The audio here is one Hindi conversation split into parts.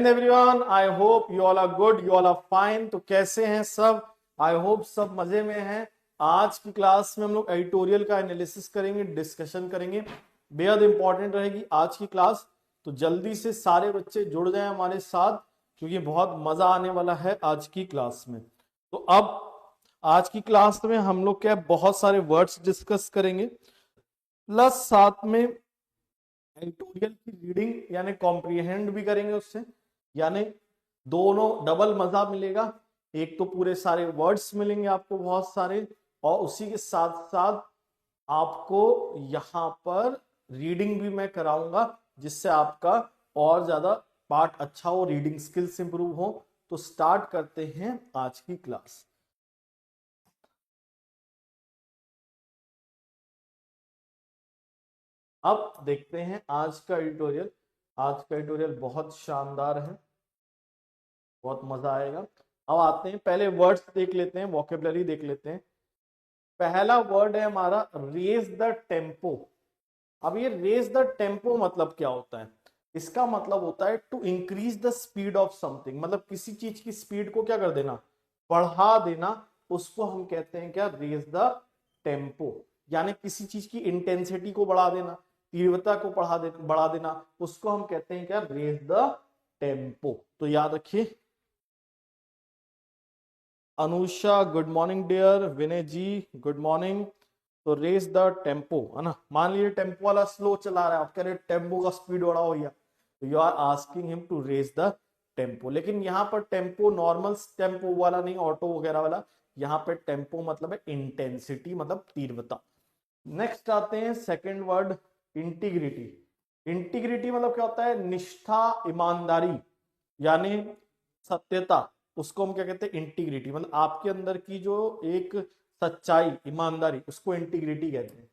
Everyone, I hope you all are good, you all are fine. तो कैसे हैं सब? आई होप सब मजे में हैं। आज की क्लास में हम लोग एडिटोरियल का एनालिसिस करेंगे, डिस्कशन करेंगे। बेहद इंपॉर्टेंट रहेगी आज की क्लास, तो जल्दी से सारे बच्चे जुड़ जाएं हमारे साथ, क्योंकि बहुत मजा आने वाला है आज की क्लास में। तो अब आज की क्लास में हम लोग क्या बहुत सारे वर्ड्स डिस्कस करेंगे, प्लस साथ में एडिटोरियल की रीडिंग यानी कॉम्प्रिहेंड भी करेंगे उससे, यानी दोनों डबल मजा मिलेगा। एक तो पूरे सारे वर्ड्स मिलेंगे आपको बहुत सारे, और उसी के साथ साथ आपको यहाँ पर रीडिंग भी मैं कराऊंगा, जिससे आपका और ज्यादा पार्ट अच्छा हो, रीडिंग स्किल्स इंप्रूव हो। तो स्टार्ट करते हैं आज की क्लास। अब देखते हैं आज का एडिटोरियल। आज का एडिटोरियल बहुत शानदार है, बहुत मजा आएगा। अब आते हैं, पहले वर्ड्स देख लेते हैं, वोकेबलरी देख लेते हैं। पहला वर्ड है हमारा रेज द टेम्पो। अब ये रेज द टेम्पो मतलब क्या होता है? इसका मतलब होता है to increase the speed of something, मतलब किसी चीज की स्पीड को क्या कर देना, बढ़ा देना। उसको हम कहते हैं क्या, रेज द टेम्पो। यानी किसी चीज की इंटेंसिटी को बढ़ा देना, तीव्रता को बढ़ा देना, उसको हम कहते हैं क्या, रेज द टेम्पो। तो याद रखिए। अनुषा गुड मॉर्निंग डियर, विनय जी गुड मॉर्निंग। तो रेस द टेम्पो है ना, मान लीजिए टेम्पो वाला स्लो चला रहा है, आप कह रहे टेम्पो का स्पीड बढ़ा हो गया, तो you are asking him to raise the tempo. लेकिन यहाँ पर टेम्पो नॉर्मल टेम्पो वाला नहीं, ऑटो वगैरह वाला। यहाँ पे टेम्पो मतलब है इंटेंसिटी, मतलब तीव्रता। नेक्स्ट आते हैं सेकेंड वर्ड, इंटीग्रिटी। इंटीग्रिटी मतलब क्या होता है, निष्ठा, ईमानदारी, यानी सत्यता। उसको हम क्या कहते हैं, इंटीग्रिटी। मतलब आपके अंदर की जो एक सच्चाई, ईमानदारी, उसको इंटीग्रिटी कहते हैं।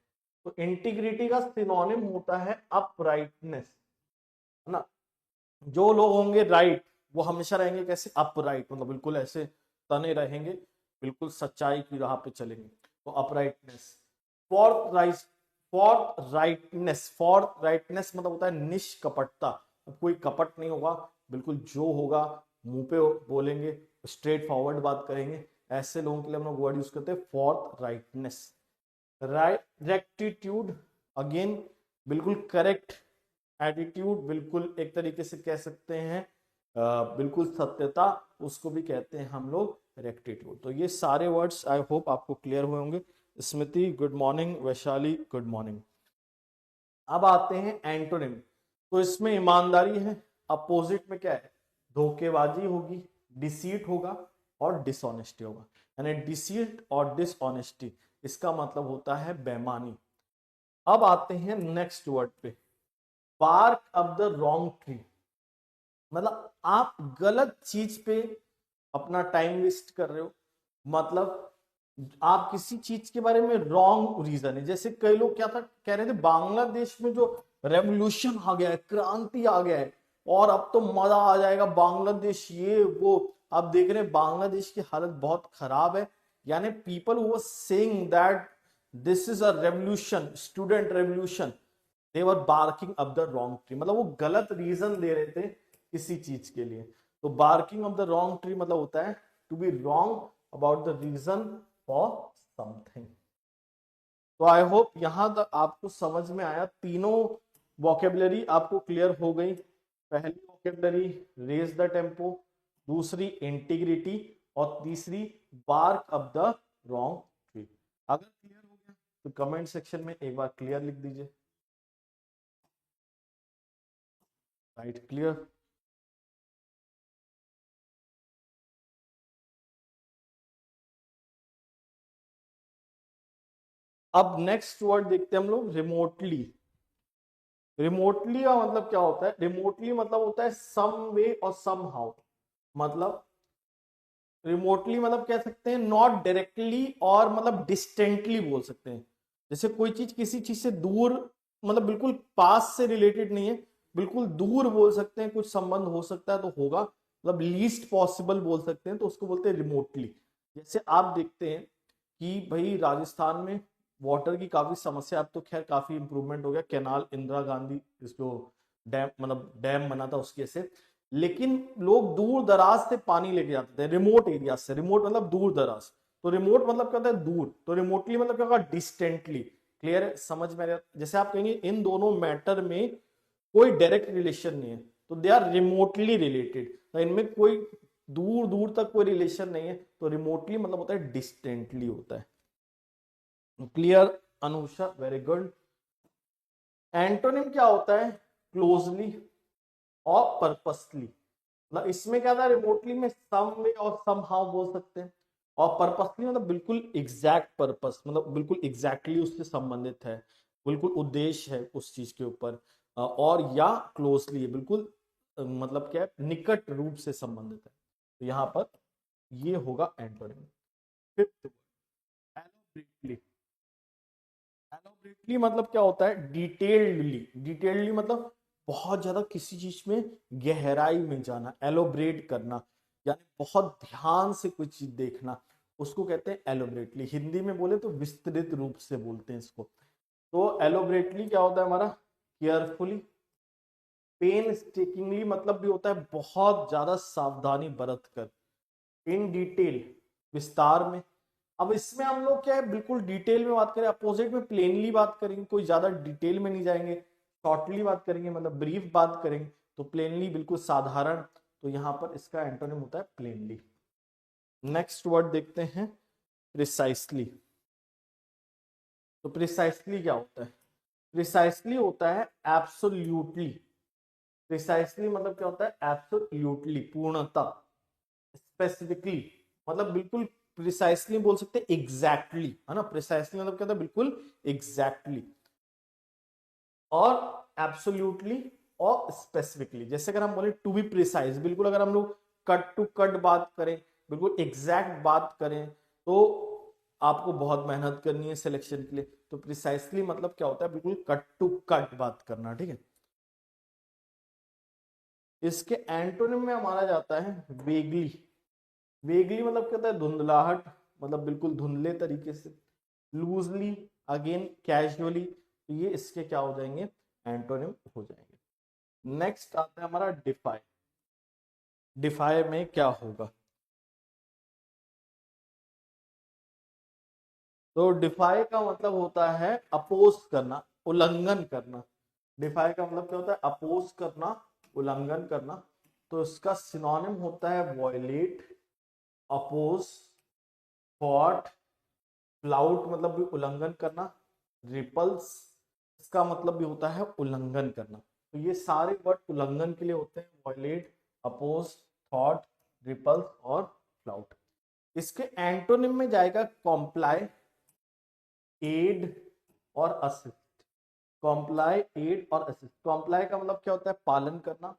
तो इंटीग्रिटी का सिनोनिम होता है अपराइटनेस, है ना। जो लोग होंगे राइट, वो हमेशा रहेंगे कैसे, अपराइट, मतलब बिल्कुल ऐसे तने रहेंगे, बिल्कुल सच्चाई की राह पे चलेंगे। तो uprightness. Fourth right, fourth rightness मतलब होता है निष्कपटता। कोई कपट नहीं होगा, बिल्कुल जो होगा मुंह पे बोलेंगे, स्ट्रेट फॉरवर्ड बात करेंगे। ऐसे लोगों के लिए हम लोग वर्ड यूज करते हैं फोर्थ राइटनेस। रेक्टिट्यूड, अगेन बिल्कुल करेक्ट एटीट्यूड, बिल्कुल एक तरीके से कह सकते हैं बिल्कुल सत्यता, उसको भी कहते हैं हम लोग रेक्टिट्यूड। तो ये सारे वर्ड्स आई होप आपको क्लियर हुए होंगे। Smriti good morning, Vaishali good morning. अब आते हैं एंटोनिम। तो इसमें ईमानदारी है, अपोजिट में क्या है, धोखेबाजी होगी, डिसीट होगा और डिसऑनेस्टी होगा। यानी डिसीट और डिसऑनेस्टी, इसका मतलब होता है बेईमानी। अब आते हैं नेक्स्ट वर्ड पे, bark up the wrong tree. मतलब आप गलत चीज पे अपना टाइम वेस्ट कर रहे हो। मतलब आप किसी चीज के बारे में रॉन्ग रीजन है। जैसे कई लोग क्या था कह रहे थे, बांग्लादेश में जो रेवोल्यूशन आ गया है, क्रांति आ गया है, और अब तो मजा आ जाएगा, बांग्लादेश ये वो। आप देख रहे हैं बांग्लादेश की हालत बहुत खराब है। यानी people who were saying that this is a revolution, student revolution, they were barking up the wrong tree. मतलब वो गलत रीजन दे रहे थे किसी चीज के लिए। तो barking off the wrong tree मतलब होता है to be wrong about the reason for something. तो आई होप यहां तक आपको समझ में आया, तीनों वोकेबलरी आपको क्लियर हो गई। पहली वोकेबलरी रेज द टेम्पो, दूसरी इंटीग्रिटी, और तीसरी bark up the wrong tree. अगर क्लियर हो गया तो कमेंट सेक्शन में एक बार क्लियर लिख दीजिए। Right, clear. अब नेक्स्ट वर्ड देखते हैं हम लोग, रिमोटली। रिमोटली का मतलब क्या होता है, रिमोटली मतलब होता है सम वे और सम हाउ। मतलब रिमोटली मतलब कह सकते हैं नॉट डायरेक्टली, और मतलब डिस्टेंटली बोल सकते हैं। जैसे कोई चीज किसी चीज से दूर, मतलब बिल्कुल पास से रिलेटेड नहीं है, बिल्कुल दूर बोल सकते हैं, कुछ संबंध हो सकता है तो होगा, मतलब लीस्ट पॉसिबल बोल सकते हैं, तो उसको बोलते हैं रिमोटली। जैसे आप देखते हैं कि भाई राजस्थान में वाटर की काफी समस्या, अब तो खैर काफी इंप्रूवमेंट हो गया, कैनाल इंदिरा गांधी, इसको डैम, मतलब डैम बना था उसके से। लेकिन लोग दूर दराज से पानी लेके जाते थे, रिमोट एरिया से। रिमोट मतलब दूर दराज, तो रिमोट मतलब क्या होता है, दूर। तो रिमोटली मतलब क्या होगा, डिस्टेंटली। क्लियर है, समझ में आ रहा है? जैसे आप कहेंगे इन दोनों मैटर में कोई डायरेक्ट रिलेशन नहीं है, तो दे आर रिमोटली रिलेटेड। तो इनमें कोई दूर दूर तक कोई रिलेशन नहीं है, तो रिमोटली मतलब होता है डिस्टेंटली होता है। Clear Anusha, very good. Antonym क्या होता है, क्लोजली और पर्पसली। मतलब इसमें क्या था, रिमोटली में सम वे और सम हाउ बोल सकते हैं, और पर्पसली मतलब बिल्कुल एग्जैक्ट पर्पस, मतलब बिल्कुल एग्जैक्टली उससे संबंधित है, बिल्कुल उद्देश्य है उस चीज के ऊपर। और या क्लोजली बिल्कुल मतलब क्या है, निकट रूप से संबंधित है। तो यहाँ पर ये होगा एंटोनिम। फिफ्थ, एलोब्रेटली। एलोब्रेटली मतलब क्या होता है, डिटेल्डली। डिटेल्डली मतलब बहुत ज्यादा किसी चीज में गहराई में जाना, एलोब्रेट करना, यानी बहुत ध्यान से कोई चीज देखना, उसको कहते हैं एलोब्रेटली। हिंदी में बोले तो विस्तृत रूप से बोलते हैं इसको। तो एलोब्रेटली क्या होता है हमारा, केयरफुली। पेन स्टेकिंगली मतलब भी होता है बहुत ज्यादा सावधानी बरत कर। इन डिटेल, विस्तार में। अब इसमें हम लोग क्या है, बिल्कुल डिटेल में बात करें, अपोजिट में प्लेनली बात करेंगे, कोई ज्यादा डिटेल में नहीं जाएंगे, शॉर्टली बात करेंगे, मतलब ब्रीफ बात करेंगे। तो प्लेनली बिल्कुल साधारण, तो यहां पर इसका एंटोनिम होता है प्लेनली। नेक्स्ट वर्ड देखते हैं, प्रिसाइसली। तो प्रिसाइसली क्या होता है, प्रिसाइसली होता है एब्सोल्यूटली। प्रिसाइसली मतलब क्या होता है, एब्सोल्यूटली, पूर्णता। स्पेसिफिकली मतलब बिल्कुल, प्रिसाइसली बोल सकते हैं एग्जैक्टली, है ना। प्रिसाइसली मतलब क्या होता है, बिल्कुल एग्जैक्टली। और एब्सोल्युटली और स्पेसिफिकली। जैसे अगर हम बोले टू बी प्रिसाइज, बिल्कुल अगर हम लोग कट टू कट बात करें, बिल्कुल एग्जैक्ट बात करें, तो आपको बहुत मेहनत करनी है सिलेक्शन के लिए। तो प्रिसाइसली मतलब क्या होता है, बिल्कुल कट टू कट बात करना, ठीक है। इसके एंटोनिम में हमारा जाता है वेगली। वेगली मतलब क्या होता है, धुंधलाहट, मतलब बिल्कुल धुंधले तरीके से। Loosely, again casually. तो ये इसके क्या हो जाएंगे, एंटोनिम हो जाएंगे। नेक्स्ट आता है हमारा डिफाई। डिफाई में क्या होगा, तो डिफाई का मतलब होता है अपोज करना, उल्लंघन करना। डिफाई का मतलब क्या होता है, अपोज करना, उल्लंघन करना। तो इसका सिनोनिम होता है वॉयलेट, अपोज, थॉट। फ्लाउट मतलब भी उल्लंघन करना। रिपल्स, इसका मतलब भी होता है उल्लंघन करना। तो ये सारे वर्ड उल्लंघन के लिए होते हैं, वॉयलेट, अपोज, थॉट, रिपल्स और फ्लाउट। इसके एंटोनिम में जाएगा कॉम्प्लाई, एड और असिस्ट। कॉम्प्लाई, एड और असिस्ट। कॉम्प्लाई का मतलब क्या होता है, पालन करना।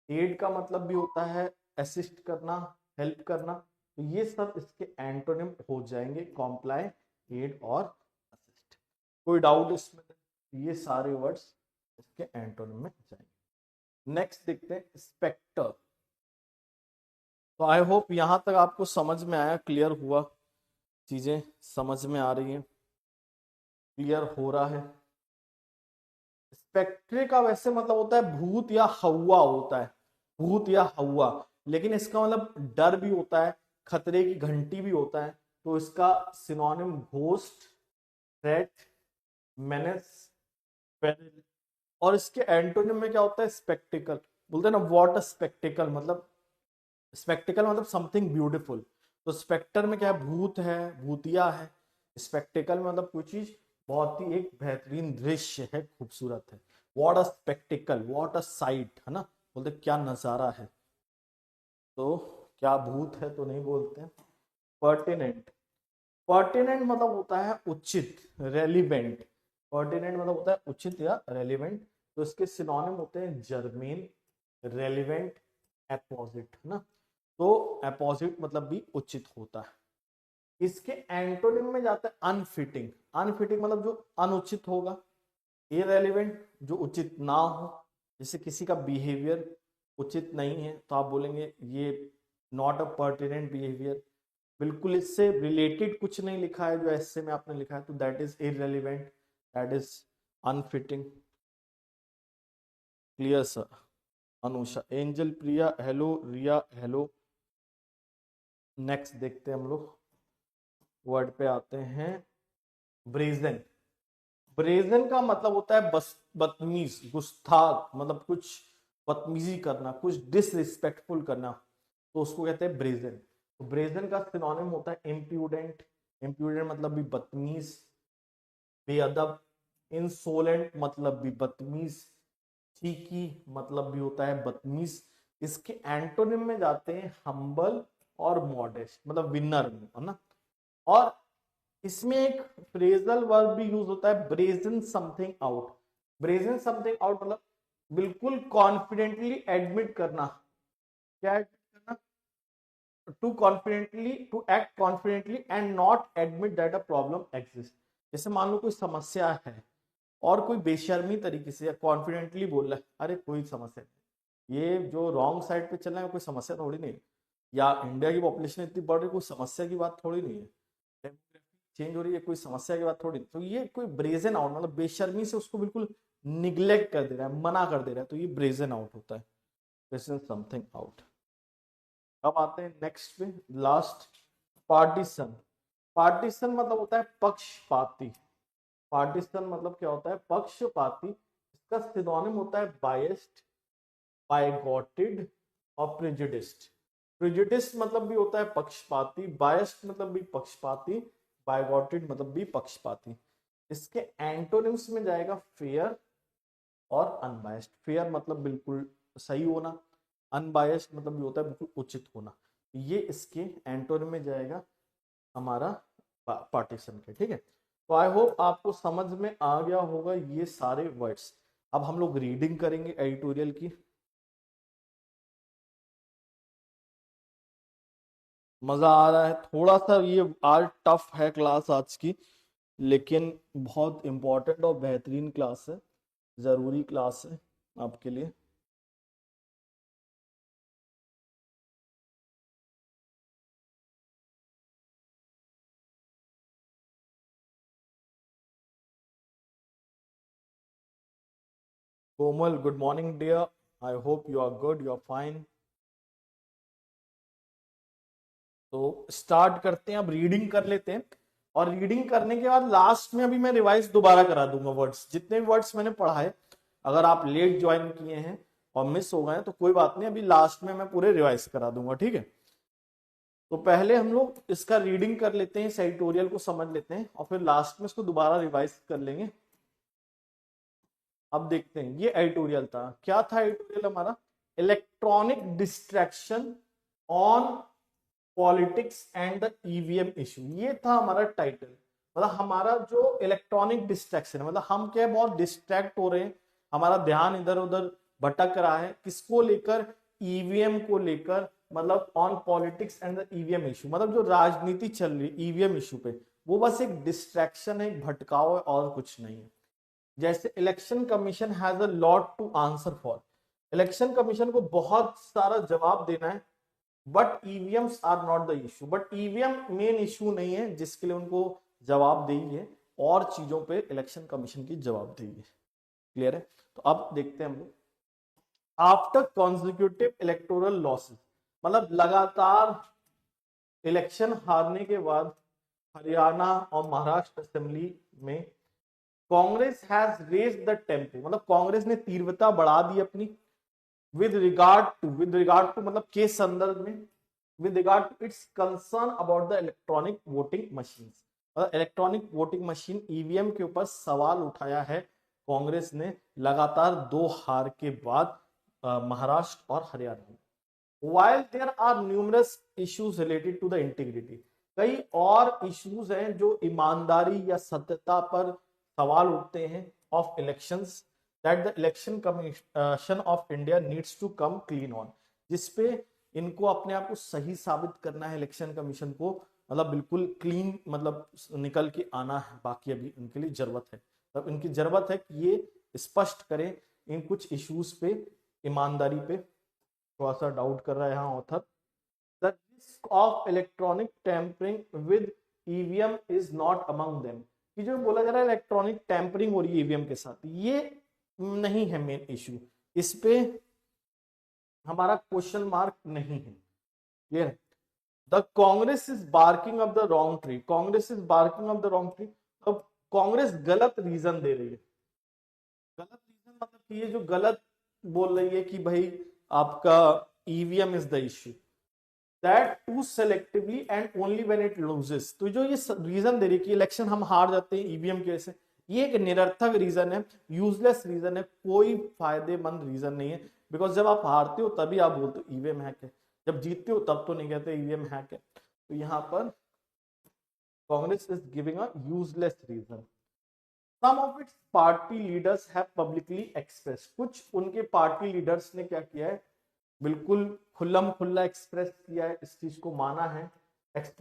एड का मतलब भी होता है असिस्ट करना, हेल्प करना। तो ये सब इसके एंटोनिम हो जाएंगे, कॉम्प्लाई, एड और असिस्ट। कोई डाउट इसमें, ये सारे वर्ड्स इसके एंटोनिम में जाएंगे। नेक्स्ट देखते हैं स्पेक्टर। तो आई होप यहां तक आपको समझ में आया, क्लियर हुआ, चीजें समझ में आ रही हैं, क्लियर हो रहा है। स्पेक्ट्रे का वैसे मतलब होता है भूत या हवा होता है, भूत या हवा। लेकिन इसका मतलब डर भी होता है, खतरे की घंटी भी होता है। तो इसका synonym ghost, threat, menace, peril. और इसके एंटोनिम में क्या होता है, स्पेक्टिकल। बोलते हैं ना व्हाट अ स्पेक्टिकल, मतलब स्पेक्टिकल मतलब समथिंग ब्यूटीफुल। तो स्पेक्टर में क्या है, भूत है, भूतिया है। स्पेक्टिकल मतलब कोई चीज बहुत ही एक बेहतरीन दृश्य है, खूबसूरत है। What a spectacled, what a site, है ना। बोलते क्या नजारा है। तो क्या भूत है तो नहीं बोलते हैं। पर्टिनेंट। पर्टिनेंट मतलब होता है उचित, रेलिवेंट। पर्टिनेंट मतलब होता है उचित या रेलिवेंट। तो इसके सिनोनिम होते हैं जर्मेन, रेलिवेंट, एपोजिट, है ना। तो एपोजिट मतलब भी उचित होता है। इसके एंटोनिम में जाता है अनफिटिंग। अनफिटिंग मतलब जो अनुचित होगा। इरेलीवेंट जो उचित ना हो, जैसे किसी का बिहेवियर उचित नहीं है तो आप बोलेंगे ये नॉट अ पर्टिनेंट बिहेवियर। बिल्कुल इससे रिलेटेड कुछ नहीं लिखा है जो ऐसे में आपने लिखा है, तो that is irrelevant, that is unfitting. Clear sir. Anusha, Angel Priya hello, Riya hello. Next देखते हैं हम लोग, वर्ड पे आते हैं, ब्रेजन। ब्रेजन का मतलब होता है बस बदतमीज, गुस्ताख, मतलब कुछ बदतमीजी करना, कुछ डिसरिस्पेक्टफुल करना, तो उसको कहते हैं ब्रेजन। तो ब्रेजन का सिनोनिम होता है इम्प्यूडेंट। इम्प्यूडेंट मतलब भी बदतमीज, बेअदब। इंसोलेंट मतलब भी बदतमीज, चीकी मतलब भी होता है बदतमीज। इसके एंटोनिम में जाते हैं हम्बल और मॉडेस्ट, मतलब विनर में, है ना। और इसमें एक फ्रेजल वर्ब भी यूज होता है, brazen something out. Brazen something out मतलब बिल्कुल कॉन्फिडेंटली एडमिट करना। क्या एडमिट करना? To confidently, to act confidently and not admit that a problem exist. जैसे मान लो कोई समस्या है और कोई बेशर्मी तरीके से या कॉन्फिडेंटली बोल रहा है अरे कोई समस्या नहीं, ये जो रॉन्ग साइड पे चल रहा है कोई समस्या थोड़ी नहीं है, या इंडिया की पॉपुलेशन इतनी बढ़ रही, कोई समस्या की बात थोड़ी नहीं है, चेंज हो रही है, कोई समस्या की बात थोड़ी नहीं। तो ये कोई ब्रेजन आउट मतलब बेशर्मी से उसको बिल्कुल निग्लेक्ट कर दे रहा है, मना कर दे रहा है, तो ये ब्रेजन आउट होता है, ब्रेजन समथिंग आउट। अब आते हैं नेक्स्ट पे, लास्ट, पार्टीशन। पार्टीशन मतलब होता है पक्षपाती। पार्टीशन मतलब क्या होता है? पक्षपाती। इसका सिनोनिम होता है बायस्ड, बायगॉटेड और प्रेजुडिस्ड। प्रेजुडिस्ड मतलब भी होता है पक्षपाती, बायस्ड मतलब भी पक्षपाती, बायगॉटेड मतलब भी पक्षपाती। इसके एंटोनिम्स में जाएगा फेयर और अनबायस्ड। फेयर मतलब बिल्कुल सही होना, अनबायस्ड मतलब भी होता है बिल्कुल उचित होना। ये इसके एंटोनिम में जाएगा हमारा पार्टीशन के, ठीक है। तो आई होप आपको समझ में आ गया होगा ये सारे वर्ड्स। अब हम लोग रीडिंग करेंगे एडिटोरियल की। मजा आ रहा है थोड़ा सा, ये आज टफ है क्लास आज की, लेकिन बहुत इंपॉर्टेंट और बेहतरीन क्लास है, जरूरी क्लास है आपके लिए। Komal, good morning dear, I hope you are good, you are fine. तो स्टार्ट करते हैं, अब रीडिंग कर लेते हैं। और रीडिंग करने के बाद लास्ट में अभी मैं रिवाइज दोबारा करा दूंगा वर्ड्स, जितने भी वर्ड्स मैंने पढ़ाए। अगर आप लेट ज्वाइन किए हैं और मिस हो गए तो कोई बात नहीं, अभी लास्ट में मैं पूरे रिवाइज करा दूंगा, ठीक है। तो पहले हम लोग इसका रीडिंग कर लेते हैं, इस एडिटोरियल को समझ लेते हैं, और फिर लास्ट में इसको दोबारा रिवाइज कर लेंगे। अब देखते हैं, ये एडिटोरियल था, क्या था एडिटोरियल हमारा? Electronic distraction on politics and the EVM issue, ये था हमारा टाइटल। मतलब हमारा जो इलेक्ट्रॉनिक डिस्ट्रैक्शन है, मतलब हम क्या बहुत डिस्ट्रैक्ट हो रहे हैं, हमारा ध्यान इधर उधर भटक रहा है, किसको लेकर? ईवीएम को लेकर, मतलब on politics and the EVM issue, मतलब जो राजनीति चल रही है ईवीएम इशू पे, वो बस एक डिस्ट्रैक्शन है, एक भटकाव है, और कुछ नहीं है। जैसे election commission has a lot to answer for, election commission को बहुत सारा जवाब देना है, but EVMs are not the issue, but EVM main issue नहीं है जिसके लिए उनको जवाबदेही है, और चीजों पे इलेक्शन कमीशन की जवाबदेही है। क्लियर है? तो अब देखते हैं हम लोग, आफ्टर कॉन्जिक्यूटिव इलेक्टोरल लॉसेस, मतलब लगातार इलेक्शन हारने के बाद हरियाणा और महाराष्ट्र असेंबली में Congress has raised the tempo, मतलब कांग्रेस ने तीव्रता बढ़ा दी अपनी, विद रिगार्ड टू मतलब के संदर्भ में, with regard to its concern about the electronic voting machines, electronic voting machine EVM के ऊपर सवाल उठाया है कांग्रेस ने लगातार दो हार के बाद महाराष्ट्र और हरियाणा में। while there are numerous issues related to the integrity, कई और इश्यूज हैं जो ईमानदारी या सत्यता पर सवाल उठते हैं of elections, that the election commission of India needs to come clean on, जिसपे इनको अपने आप को सही साबित करना है इलेक्शन कमीशन को, मतलब बिल्कुल क्लीन, मतलब निकल के आना है, बाकी अभी इनके लिए जरूरत है, तब इनकी जरूरत है कि ये स्पष्ट करें इन कुछ इश्यूज पे, ईमानदारी पे। थोड़ा सा डाउट कर रहा है यहाँ author, the risk of electronic tampering with EVM is not among them, कि जो बोला जा रहा है इलेक्ट्रॉनिक टेम्परिंग हो रही है ईवीएम के साथ, ये नहीं है मेन इशू। इस पे हमारा क्वेश्चन मार्क नहीं है। क्लियर है? The Congress is barking off the wrong tree, Congress is barking off the wrong tree. अब कांग्रेस गलत रीजन दे रही है। गलत रीजन मतलब कि ये जो गलत बोल रही है कि भाई आपका EVM is the issue, that to selectively and only when it loses. तो जो ये रीजन दे रही है कि इलेक्शन हम हार जाते हैं ईवीएम की वजह से, ये एक निरर्थक रीजन है, यूजलेस रीजन है, कोई फायदेमंद रीजन नहीं है। बिकॉज जब आप हारते हो तभी आप बोलते हो ईवीएम हैक है, जब जीतते हो तब तो नहीं कहते ईवीएम हैक है। तो यहाँ पर Congress is giving a useless reason. Some of its party leaders have publicly expressed, कुछ उनके पार्टी लीडर्स ने क्या किया है, बिल्कुल खुल्लम खुल्ला एक्सप्रेस किया है, इस चीज को माना है,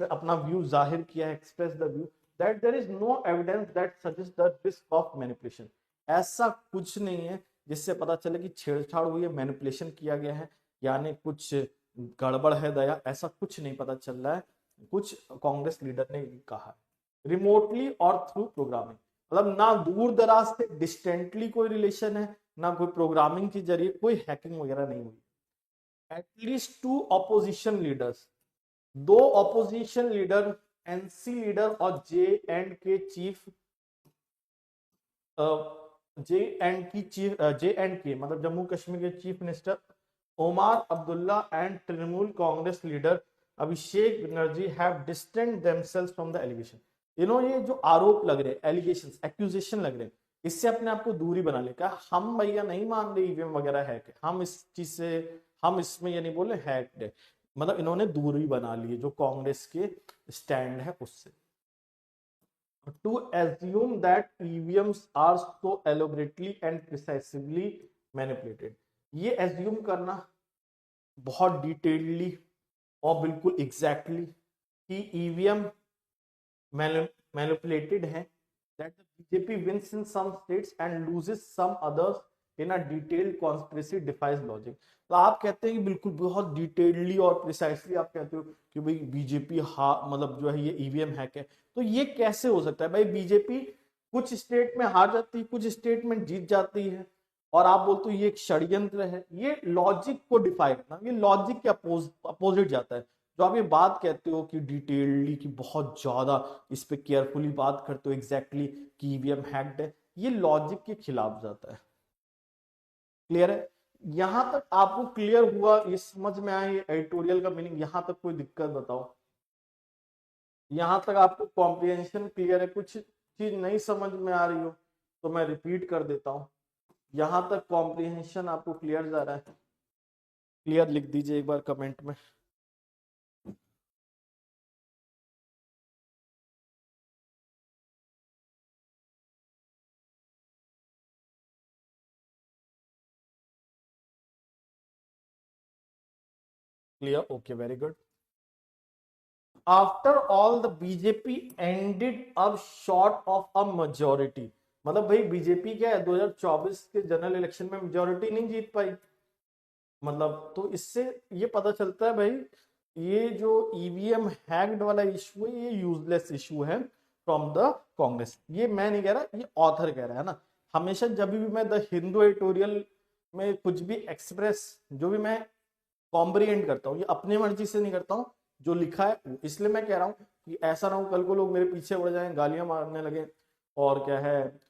अपना व्यू जाहिर किया है, express the view that there is no evidence that suggest the risk of manipulation. ऐसा कुछ नहीं है जिससे पता चले कि छेड़छाड़ हुई है, मैनिपुलेशन किया गया है, यानी कुछ गड़बड़ है दया, ऐसा कुछ नहीं पता चल रहा है। कुछ कांग्रेस लीडर ने कहा है। रिमोटली और थ्रू प्रोग्रामिंग, मतलब ना दूर दराज से डिस्टेंटली कोई रिलेशन है, ना कोई प्रोग्रामिंग के जरिए कोई हैकिंग वगैरह नहीं हुई। एटलीस्ट टू ऑपोजिशन लीडर्स, दो ऑपोजिशन लीडर, एनसी लीडर और J and K chief, J and K मतलब जम्मू कश्मीर के chief minister Omar Abdullah and Trinamool Congress leader Abhishek Banerjee have distance themselves from the allegation. ये जो आरोप लग रहे हैं, एलिगेशन, एक्यूजेशन लग रहे हैं, इससे अपने आप को दूरी बना ले। क्या हम भैया नहीं मान रहे ईवीएम वगैरह है, हम इस चीज से, हम इसमें ये नहीं बोल रहे हैक्ड है, मतलब इन्होंने दूरी बना ली है जो कांग्रेस के स्टैंड है उससे। To assume that EVMs are so elaborately and precisely manipulated, ये assume करना बहुत डिटेलली और बिल्कुल एग्जैक्टली कि ईवीएम मैनिपुलेटेड है, that the BJP wins in some states and loses some others in a detailed conspiracy defies logic। तो आप कहते हैं कि बिल्कुल बहुत डिटेलली और प्रिसाइसली आप कहते हो कि भाई बीजेपी मतलब जो है ये ईवीएम हैक है। तो ये कैसे हो सकता है भाई? बीजेपी कुछ स्टेट में हार जाती है, कुछ स्टेट में जीत जाती है, और आप बोलते हो ये एक षड्यंत्र है। ये लॉजिक को डिफाई करना, ये लॉजिक के अपोजिट जाता है। जो आप ये बात कहते हो कि डिटेलली, कि बहुत ज्यादा इस पे केयरफुली बात करते हो एग्जैक्टली कि ईवीएम हैक्ड है, ये लॉजिक के खिलाफ जाता है। क्लियर है? यहां तक आपको क्लियर हुआ, ये समझ में आया ये एडिटोरियल का मीनिंग? यहां तक कोई दिक्कत बताओ? यहां तक आपको कॉम्प्रिहेंशन क्लियर है? कुछ चीज नहीं समझ में आ रही हो तो मैं रिपीट कर देता हूं। यहां तक कॉम्प्रिहेंशन आपको क्लियर जा रहा है? क्लियर लिख दीजिए एक बार कमेंट में। Clear? Okay, very good. After all the BJP ended अब शॉर्ट ऑफ अ मेजोरिटी, मतलब भाई बीजेपी क्या है 2024 के जनरल इलेक्शन में मेजोरिटी नहीं जीत पाई, मतलब तो इससे ये पता चलता है भाई ये जो ईवीएम हैक्ड वाला इशू है ये यूजलेस इशू है फ्रॉम द कांग्रेस। ये मैं नहीं कह रहा, ये ऑथर कह रहा है ना। हमेशा जब भी मैं द हिंदू एडिटोरियल में कुछ भी एक्सप्रेस, जो भी मैं कॉम्प्रिहेंड करता हूँ, ये अपनी मर्जी से नहीं करता हूँ, जो लिखा है। इसलिए मैं कह रहा हूँ कि ऐसा ना हो कल को लोग मेरे पीछे पड़ जाएं, गालियां मारने लगे और क्या है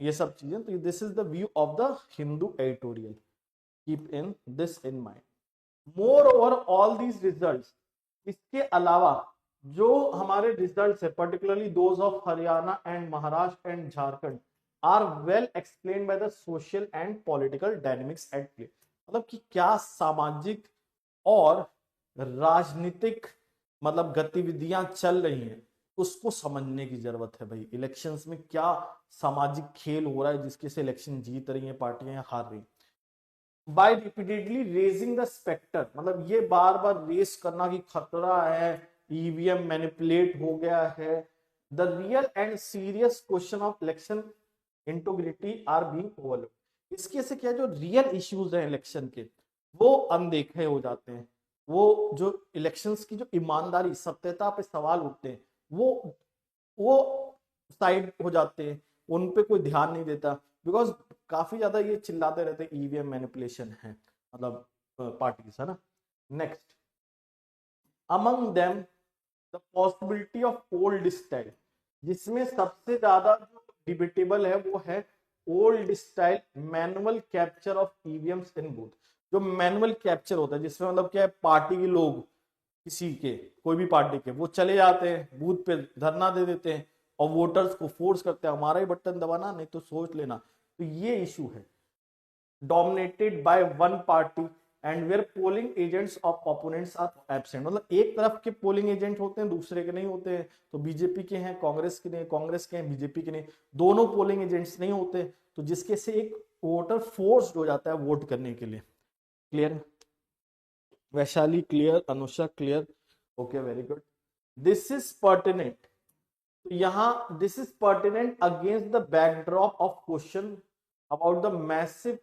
ये सब चीजें। तो this is the view of the Hindu editorial, keep in this in mind. Moreover all these results, इसके अलावा जो हमारे रिजल्ट्स है particularly those of Haryana and Maharashtra and Jharkhand are well explain by the social and political dynamics at play. मतलब कि क्या सामाजिक और राजनीतिक मतलब गतिविधियां चल रही हैं, उसको समझने की जरूरत है भाई। इलेक्शंस में क्या सामाजिक खेल हो रहा है जिसके से इलेक्शन जीत रही हैं पार्टियां या हार रही हैं। By repeatedly raising the spectre, मतलब ये बार बार रेस करना कि खतरा है, ईवीएम मैनिपुलेट हो गया है। The real and serious question of election integrity are being overlooked. इसके से क्या जो रियल इश्यूज हैं इलेक्शन के वो अनदेखे हो जाते हैं। वो जो इलेक्शंस की जो ईमानदारी, सत्यता पे सवाल उठते हैं, वो साइड हो जाते हैं, उन पे कोई ध्यान नहीं देता। बिकॉज काफी ज्यादा ये चिल्लाते रहते ईवीएम मैनिपुलेशन है, मतलब पार्टीज, है ना। Next, among them the possibility of old style, जिसमें सबसे ज्यादा जो डिबेटेबल है वो है old style manual capture of EVMs in booth. जो मैनुअल कैप्चर होता है जिसमें मतलब क्या है, पार्टी के लोग किसी के, कोई भी पार्टी के, वो चले जाते हैं बूथ पे, धरना दे देते हैं और वोटर्स को फोर्स करते हैं हमारा ही बटन दबाना, नहीं तो सोच लेना। तो ये इशू है, dominated by one party and where polling agents of opponents are absent। मतलब एक तरफ के पोलिंग एजेंट होते हैं, दूसरे के नहीं होते हैं। तो बीजेपी के हैं, कांग्रेस के नहीं, कांग्रेस के हैं, बीजेपी के नहीं, दोनों पोलिंग एजेंट्स नहीं होते, तो जिसके से एक वोटर फोर्स्ड हो जाता है वोट करने के लिए। Clear? Vaishali clear, Anusha clear, okay very good. This is pertinent, यहां this is pertinent against the backdrop of question about the massive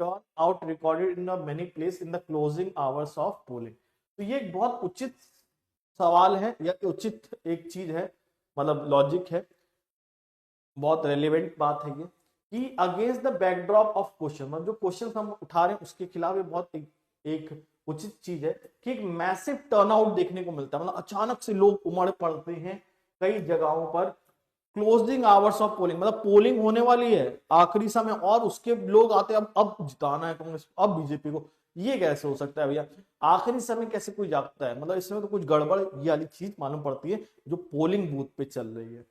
turnout recorded in many places in the closing hours of polling। तो ये एक बहुत उचित सवाल है या उचित एक चीज है, मतलब लॉजिक है, बहुत रेलिवेंट बात है ये, कि against the backdrop of question, मतलब जो क्वेश्चन हम उठा रहे हैं उसके खिलाफ ये बहुत एक उचित चीज है कि एक मैसिव टर्नआउट देखने को मिलता है। मतलब अचानक से लोग उमड़ पड़ते हैं कई जगहों पर, क्लोजिंग आवर्स ऑफ पोलिंग, मतलब पोलिंग होने वाली है आखिरी समय और उसके लोग आते हैं अब जिताना है कांग्रेस, अब बीजेपी को। ये कैसे हो सकता है भैया, आखिरी समय कैसे कोई जागता है? मतलब इसमें तो कुछ गड़बड़ ये वाली चीज मालूम पड़ती है जो पोलिंग बूथ पे चल रही है।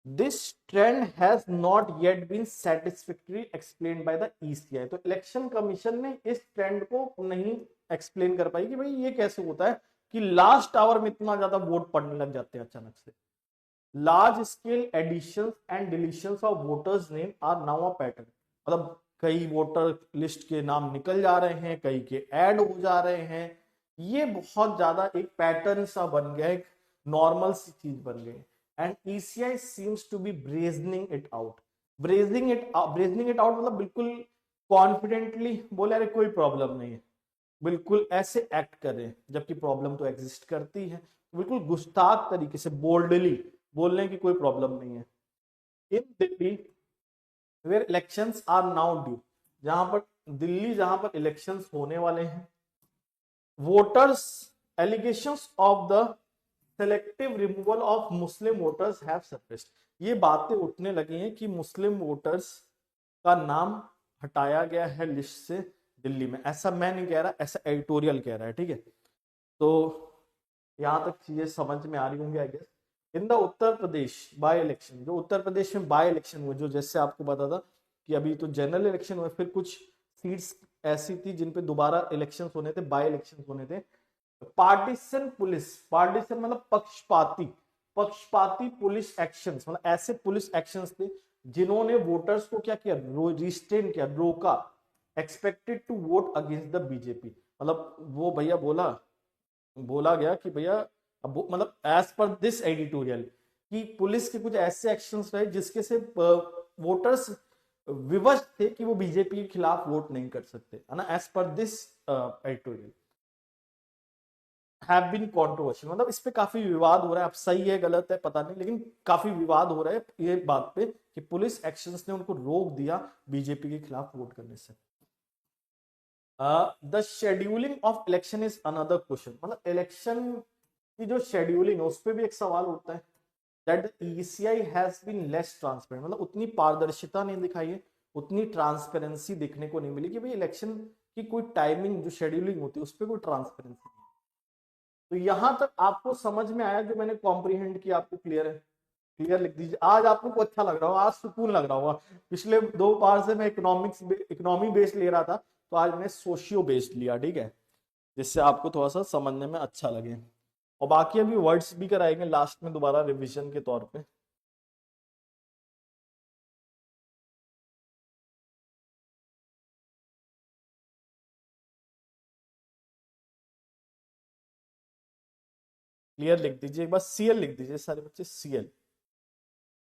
This trend has not yet been satisfactory explained by the ECI. तो इलेक्शन कमीशन ने इस ट्रेंड को नहीं एक्सप्लेन कर पाई कि भाई ये कैसे होता है कि लास्ट आवर में इतना ज्यादा वोट पड़ने लग जाते हैं अचानक से। Large scale additions and deletions of voters name are now a pattern, मतलब कई वोटर लिस्ट के नाम निकल जा रहे हैं, कई के ऐड हो जा रहे हैं। ये बहुत ज्यादा एक पैटर्न सा बन गया, एक नॉर्मल सी चीज बन गई। And ECI seems to be brazening it out. Brazening it out मतलब बिल्कुल कॉन्फिडेंटली बोले अरे कोई प्रॉब्लम नहीं है, बिल्कुल ऐसे एक्ट करें जबकि प्रॉब्लम तो एग्जिस्ट करती है, बिल्कुल गुस्ताख तरीके से बोल्डली बोलने की कोई प्रॉब्लम नहीं है। In Delhi where elections are now due, जहां पर दिल्ली जहां पर इलेक्शंस होने वाले हैं, voters allegations of the selective removal of Muslim voters have surfaced. ये बातें उठने लगी हैं कि मुस्लिम वोटर्स का नाम हटाया गया है लिस्ट से दिल्ली में। ऐसा मैं नहीं कह रहा, ऐसा एडिटोरियल कह रहा है, ठीक है। तो यहां तक चीजें समझ में आ रही होंगी I guess. In the Uttar Pradesh by election, जो उत्तर प्रदेश में बाय इलेक्शन हुए, जो जैसे आपको पता था कि अभी तो जनरल इलेक्शन हुए, फिर कुछ सीट्स ऐसी थी जिन पे दोबारा इलेक्शन होने थे, बाय इलेक्शन होने थे। पार्टीशन पुलिस, पार्टीशन मतलब पक्षपाती, पक्षपाती पुलिस एक्शंस, मतलब ऐसे पुलिस एक्शंस थे जिन्होंने वोटर्स को क्या किया, रिस्ट्रेन किया, रोका, expected to vote against the BJP. मतलब वो भैया बोला गया कि भैया अब मतलब एज पर दिस एडिटोरियल कि पुलिस के कुछ ऐसे एक्शंस रहे जिसके से वोटर्स विवश थे कि वो बीजेपी के खिलाफ वोट नहीं कर सकते, है ना। As per this editorial have been controversial, मतलब इस पे काफी विवाद हो रहा है। अब सही है गलत है पता नहीं, लेकिन काफी विवाद हो रहा है ये बात पे कि पुलिस एक्शंस ने उनको रोक दिया बीजेपी के खिलाफ वोट करने से। The scheduling of election is another question, मतलब इलेक्शन की जो शेड्यूलिंग है उस पर भी एक सवाल उठता है। That the ECI has been less transparent, मतलब उतनी पारदर्शिता नहीं दिखाई है, उतनी ट्रांसपेरेंसी देखने को नहीं मिली कि भाई इलेक्शन की कोई टाइमिंग जो शेड्यूलिंग होती है उस पर कोई ट्रांसपेरेंसी नहीं। तो यहां तक आपको समझ में आया जो मैंने कॉम्प्रीहेंड किया, आपको क्लियर है? क्लियर लिख दीजिए। आज आपको अच्छा लग रहा होगा, आज सुकून लग रहा होगा। पिछले 2 बार से मैं इकोनॉमी बेस्ड ले रहा था, तो आज मैंने सोशियो बेस्ड लिया, ठीक है, जिससे आपको थोड़ा सा समझने में अच्छा लगे। और बाकी अभी वर्ड्स भी कराएंगे लास्ट में दोबारा रिवीजन के तौर पे। क्लियर लिख दीजिए, एक बार सीएल लिख दीजिए सारे बच्चे, सीएल,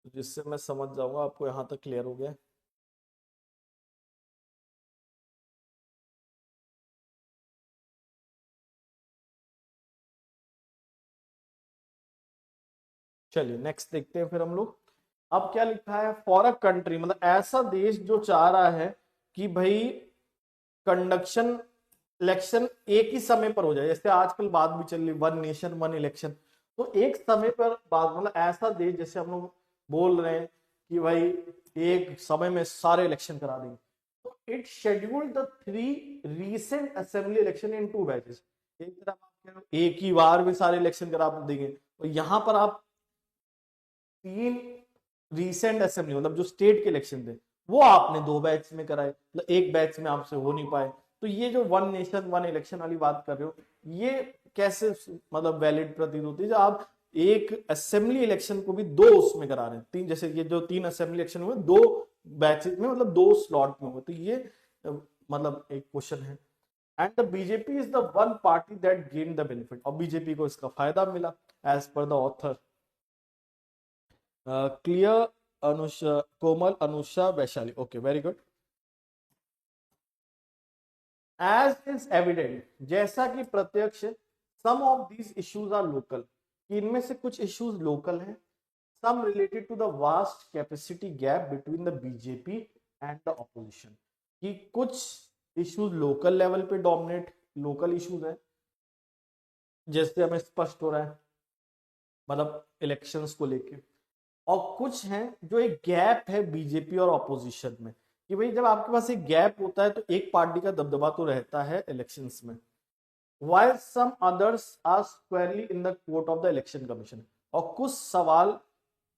तो जिससे मैं समझ जाऊंगा आपको यहां तक क्लियर हो गया। चलिए नेक्स्ट देखते हैं फिर हम लोग। अब क्या लिखा है, फॉर अ कंट्री, मतलब ऐसा देश जो चाह रहा है कि भाई कंडक्शन इलेक्शन एक ही समय पर हो जाए, जैसे आजकल बात भी चल रही वन नेशन वन इलेक्शन, तो एक समय पर बात, मतलब ऐसा देश जैसे हम लोग बोल रहे हैं कि भाई एक समय में सारे इलेक्शन करा देंगे, तो it scheduled the 3 recent assembly election in 2 batches. एक तरफ आप कह रहे हो एक ही बार में सारे इलेक्शन करा देंगे, तो यहां पर आप 3 रीसेंट असेंबली मतलब जो स्टेट के इलेक्शन थे वो आपने 2 बैच में कराए, मतलब एक बैच में आपसे हो नहीं पाए। तो ये जो वन नेशन वन इलेक्शन वाली बात कर रहे हो, ये कैसे मतलब वैलिड प्रतीत होती है जब आप एक असेंबली इलेक्शन को भी 2 उसमें करा रहे हैं, 3, जैसे ये जो 3 असेंबली इलेक्शन हुए 2 बैचेस में, मतलब 2 स्लॉट में हुए, तो ये मतलब एक क्वेश्चन है। And the BJP is the one party that gain the benefit, और बीजेपी को इसका फायदा मिला as per the author. Clear Anusha, Komal Anusha Vaishali, okay very good. As is evident, जैसा कि प्रत्यक्ष, some of these issues are local, इनमें से कुछ इश्यूज लोकल हैं, some related to the vast capacity gap between the BJP and the opposition, कि कुछ इश्यूज लोकल लेवल पे डोमिनेट, लोकल इश्यूज हैं जैसे हमें स्पष्ट हो रहा है मतलब इलेक्शंस को लेके, और कुछ हैं जो एक गैप है बीजेपी और ऑपोजिशन में, कि भाई जब आपके पास एक गैप होता है तो एक पार्टी का दबदबा तो रहता है इलेक्शंस में, while some others are squarely in the court of the election commission, और कुछ सवाल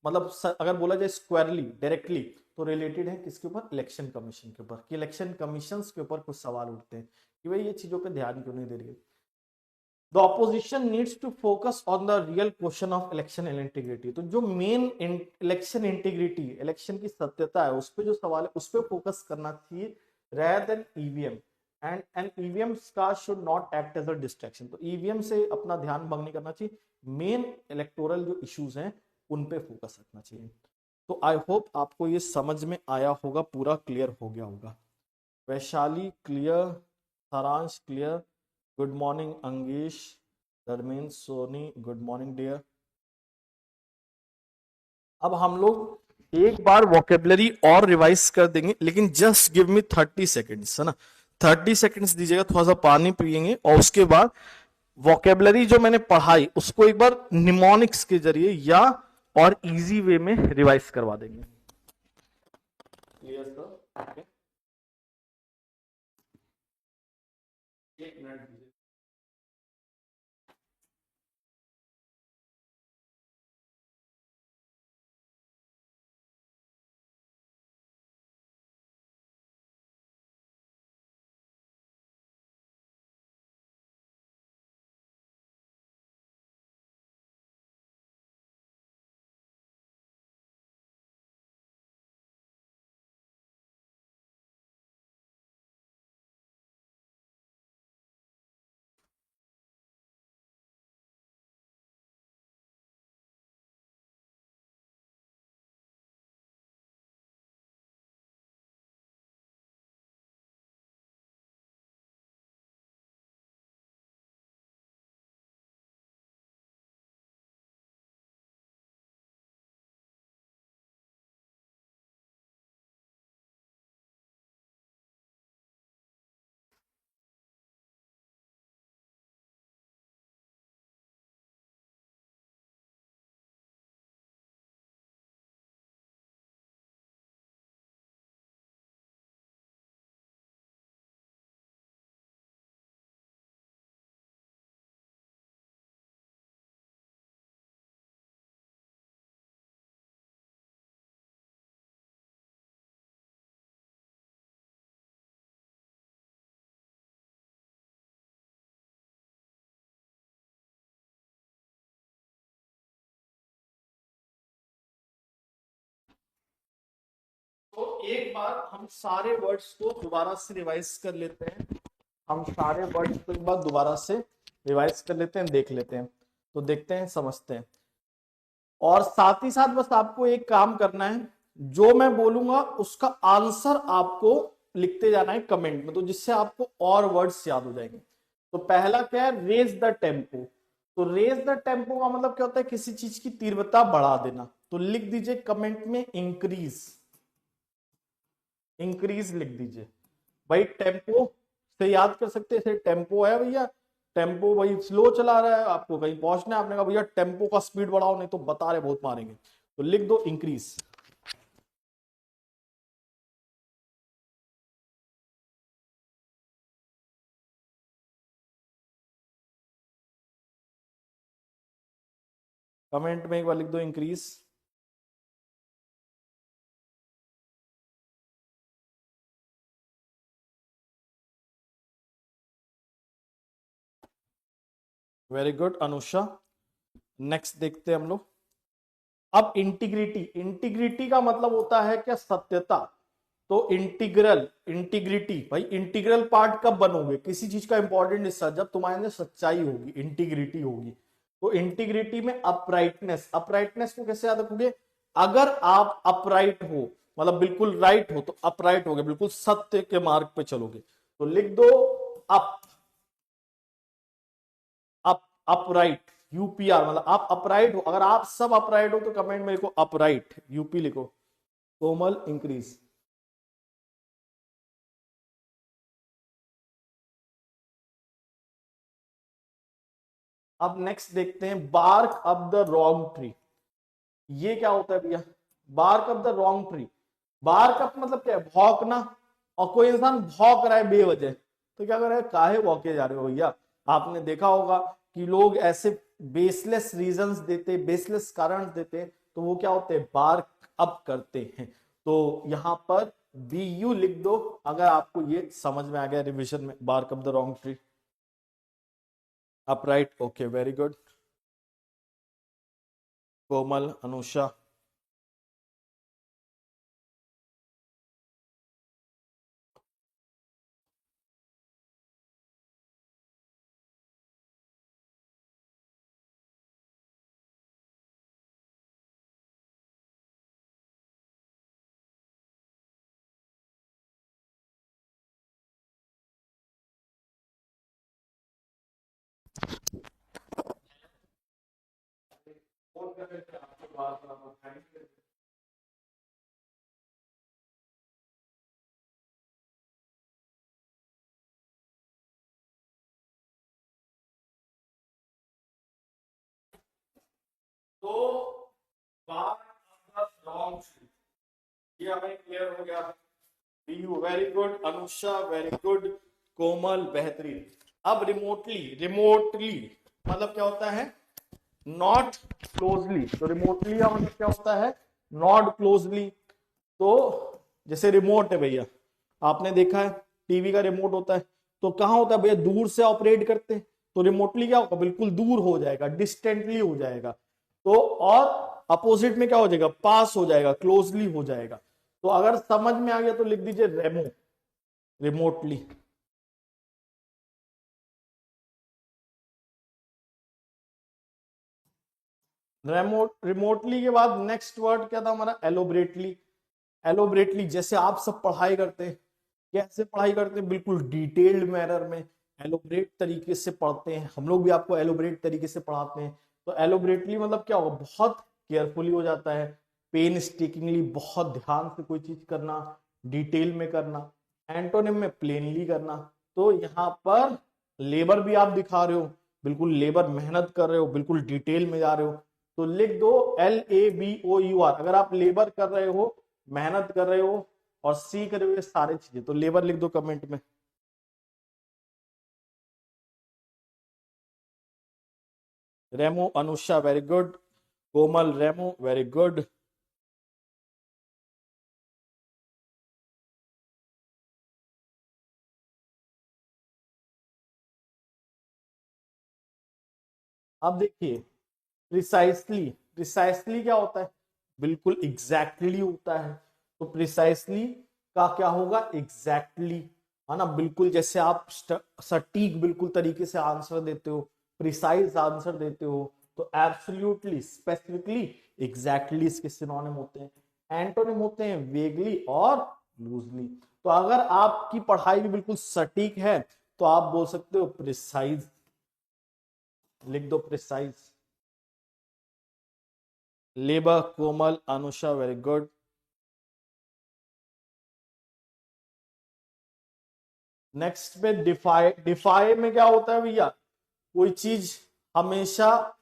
मतलब अगर बोला जाए स्क्वायरली डायरेक्टली तो रिलेटेड है किसके ऊपर, इलेक्शन कमीशन के ऊपर, कि इलेक्शन कमीशन के ऊपर कुछ सवाल उठते हैं कि भाई ये चीजों पे ध्यान क्यों नहीं दे रही है। The opposition needs to focus on the real question of election integrity, तो जो मेन इलेक्शन इंटीग्रिटी, इलेक्शन की सत्यता है, उस पर जो सवाल है उस पर फोकस करना चाहिए rather than EVM, and EVM का should not act as a distraction, तो ईवीएम से अपना ध्यान भंग नहीं करना चाहिए, मेन इलेक्टोरल जो इश्यूज हैं उन पे फोकस रखना चाहिए। तो आई होप आपको ये समझ में आया होगा, पूरा क्लियर हो गया होगा। Vaishali clear, Saransh clear, good morning Angesh, Dharmendra Soni good morning dear. अब हम लोग एक बार वोकेबलरी और रिवाइज कर देंगे, लेकिन जस्ट गिव मी 30 सेकेंड्स, है ना, 30 सेकेंड्स दीजिएगा, थोड़ा सा पानी पियेंगे, और उसके बाद वोकेबलरी जो मैंने पढ़ाई उसको एक बार निमोनिक्स के जरिए या और इजी वे में रिवाइज करवा देंगे। Clear sir? एक मिनट दीजिए। तो एक बार हम सारे वर्ड्स को दोबारा से रिवाइज कर लेते हैं, हम सारे वर्ड्स को एक बार दोबारा से रिवाइज कर लेते हैं, देख लेते हैं, तो देखते हैं समझते हैं। और साथ ही साथ बस आपको एक काम करना है, जो मैं बोलूंगा उसका आंसर आपको लिखते जाना है कमेंट में, तो जिससे आपको और वर्ड्स याद हो जाएंगे। तो पहला क्या है, रेज द टेम्पो, तो रेज द टेम्पो का मतलब क्या होता है, किसी चीज की तीव्रता बढ़ा देना, तो लिख दीजिए कमेंट में इंक्रीज, इंक्रीज लिख दीजिए भाई, टेम्पो से याद कर सकते हैं, टेम्पो है भैया, टेम्पो भाई स्लो चला रहा है, आपको कहीं पहुंचना है, आपने कहा भैया टेम्पो का स्पीड बढ़ाओ नहीं तो बता रहे बहुत मारेंगे, तो लिख दो इंक्रीज। कमेंट में एक बार लिख दो increase. Very good Anusha. Next देखते हैं हम लोग। अब इंटीग्रिटी, इंटीग्रिटी का मतलब होता है क्या, सत्यता। तो इंटीग्रल, इंटीग्रिटी भाई, इंटीग्रल पार्ट कब बनोगे किसी चीज का, इंपॉर्टेंट हिस्सा, जब तुम्हारे अंदर सच्चाई होगी, इंटीग्रिटी होगी। तो इंटीग्रिटी में अपराइटनेस, अपराइटनेस को कैसे याद रखोगे, अगर आप अपराइट हो मतलब बिल्कुल राइट हो, तो अपराइट होगे, बिल्कुल सत्य के मार्ग पे चलोगे, तो लिख दो अप, अप, अपराइट, यूपीआर, मतलब आप अपराइट हो, अगर आप सब अपराइट हो तो कमेंट में लिखो अपराइट, यूपी लिखो। कोमल इंक्रीज। अब नेक्स्ट देखते हैं bark up the wrong tree. ये क्या होता है भैया, bark up the wrong tree, bark up मतलब क्या है, भौंकना, और कोई इंसान भौंक रहा है बेवजह, तो क्या कर रहा है, काहे भौंके जा रहे हो भैया। आपने देखा होगा कि लोग ऐसे बेसलेस रीजंस देते, बेसलेस कारण देते, तो वो क्या होते हैं, बार्क अप करते हैं। तो यहां पर बी यू लिख दो, अगर आपको ये समझ में आ गया रिविजन में, bark up the wrong tree, upright, okay very good. Komal, Anusha. तो ये हमें क्लियर हो गया। You very good Anusha, very good Komal, बेहतरीन। अब रिमोटली, रिमोटली मतलब क्या होता है, नॉट क्लोजली, तो रिमोटली का मतलब क्या होता है, नॉट क्लोजली। तो जैसे रिमोट है भैया, आपने देखा है टीवी का रिमोट होता है, तो कहां होता है भैया, दूर से ऑपरेट करते हैं, तो रिमोटली क्या होगा, बिल्कुल दूर हो जाएगा, डिस्टेंटली हो जाएगा। तो और अपोजिट में क्या हो जाएगा, पास हो जाएगा, क्लोजली हो जाएगा। तो अगर समझ में आ गया तो लिख दीजिए रेमो, रिमोटली। रेमोट, रिमोटली के बाद नेक्स्ट वर्ड क्या था हमारा, एलोबरेटली। एलोबरेटली जैसे आप सब पढ़ाई करते हैं, कैसे पढ़ाई करते हैं, बिल्कुल डिटेल्ड मैनर में, एलोबरेट तरीके से पढ़ते हैं, हम लोग भी आपको एलोबरेट तरीके से पढ़ाते हैं। तो एलोबरेटली मतलब क्या होगा, बहुत केयरफुली हो जाता है, पेन स्टिकिंगली, बहुत ध्यान से कोई चीज करना, डिटेल में करना। एंटोनिम में प्लेनली करना। तो यहाँ पर लेबर भी आप दिखा रहे हो, बिल्कुल लेबर, मेहनत कर रहे हो, बिल्कुल डिटेल में जा रहे हो, तो लिख दो LABOUR। अगर आप लेबर कर रहे हो, मेहनत कर रहे हो और सीख रहे हो ये सारी चीजें, तो लेबर लिख दो कमेंट में। रेमो, अनुषा वेरी गुड, कोमल, रेमो वेरी गुड। अब देखिए प्रिसाइसली, प्रिसाइसली क्या होता है, बिल्कुल एग्जैक्टली होता है। तो प्रिसाइसली का क्या होगा, एग्जैक्टली, है ना, बिल्कुल जैसे आप सटीक बिल्कुल तरीके से आंसर देते हो, प्रिसाइज आंसर देते हो। तो एब्सोल्युटली, स्पेसिफिकली, एग्जैक्टली इसके सिनोनिम होते हैं। एंटोनिम होते हैं वेगली और लूजली। तो अगर आपकी पढ़ाई भी बिल्कुल सटीक है तो आप बोल सकते हो प्रिसाइज, लिख दो प्रिसाइज। लेबा, कोमल, अनुषा वेरी गुड। नेक्स्ट पे डिफाई। डिफाई में क्या होता है भैया, कोई चीज हमेशा,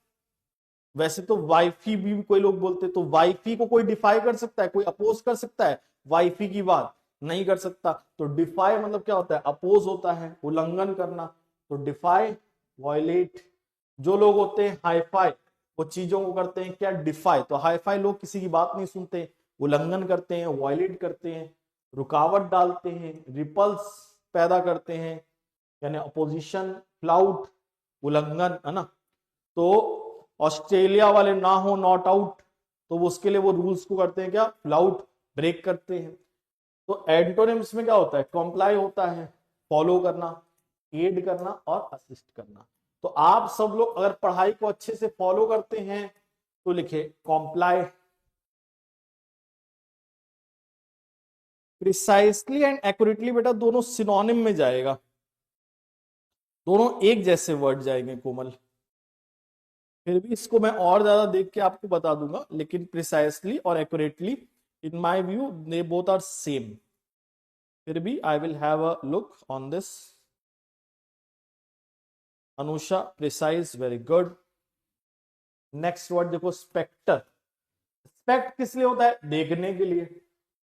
वैसे तो वाईफी भी कोई लोग बोलते हैं, तो वाईफी को कोई डिफाई कर सकता है, कोई अपोज कर सकता है वाईफी की बात, नहीं कर सकता। तो डिफाई मतलब क्या होता है, अपोज होता है, उल्लंघन करना। तो डिफाई, वॉयलेट। जो लोग होते हैं हाईफाई, वो चीजों को करते हैं क्या, डिफाई। तो हाईफाई लोग किसी की बात नहीं सुनते, उल्लंघन करते हैं, वॉयलेट करते हैं, रुकावट डालते हैं, रिपल्स पैदा करते हैं, यानी अपोजिशन, फ्लाउट, उल्लंघन, है ना। तो ऑस्ट्रेलिया वाले ना हो नॉट आउट, तो वो उसके लिए वो रूल्स को करते हैं क्या, फ्लाउट, ब्रेक करते हैं। तो एंटोनिम्स में क्या होता है, कॉम्प्लाई होता है, फॉलो करना, एड करना और असिस्ट करना। तो आप सब लोग अगर पढ़ाई को अच्छे से फॉलो करते हैं तो लिखे कॉम्प्लाई। प्रिसाइसली एंड एक्यूरेटली बेटा दोनों सिनोनिम में जाएगा, दोनों एक जैसे वर्ड जाएंगे कोमल। फिर भी इसको मैं और ज्यादा देख के आपको बता दूंगा, लेकिन प्रिसाइसली और accurately in my view they both are same. फिर भी I will have a look on this. Anusha, precise, very good. Next word देखो, स्पेक्टर। स्पेक्ट किस लिए होता है, देखने के लिए।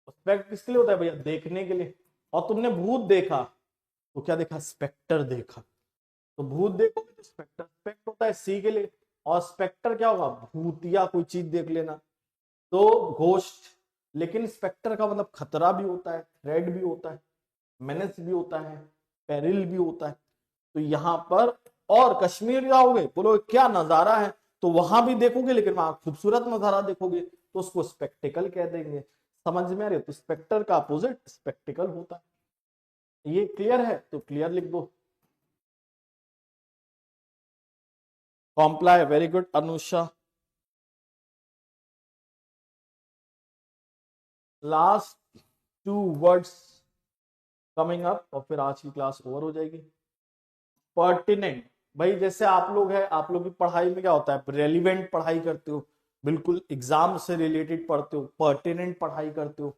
स्पेक्ट किसके लिए होता है भैया, देखने के लिए। और तुमने भूत देखा तो क्या देखा, स्पेक्टर देखा। तो भूत देखोगे तो स्पेक्टर, स्पेक्ट होता है सी के लिए। और स्पेक्टर क्या होगा, भूतिया कोई चीज देख लेना, तो घोस्ट। लेकिन स्पेक्टर का मतलब खतरा भी होता है, थ्रेट भी होता है, मेनेस भी होता है, पेरिल भी होता है। तो यहां पर, और कश्मीर जाओगे बोलो क्या नजारा है, तो वहां भी देखोगे, लेकिन वहां खूबसूरत नजारा देखोगे तो उसको स्पेक्टिकल कह देंगे। समझ में आ रही है, तो स्पेक्टर का अपोजिट स्पेक्टिकल होता है। ये क्लियर है तो क्लियर लिख दो। Comply, very good Anusha. Last 2 words coming up और फिर आज की क्लास ओवर हो जाएगी। पर्टिनेंट, भाई जैसे आप लोग हैं, आप लोग की पढ़ाई में क्या होता है, रेलिवेंट पढ़ाई करते हो, बिल्कुल एग्जाम से रिलेटेड पढ़ते हो, पर्टिनेंट पढ़ाई करते हो।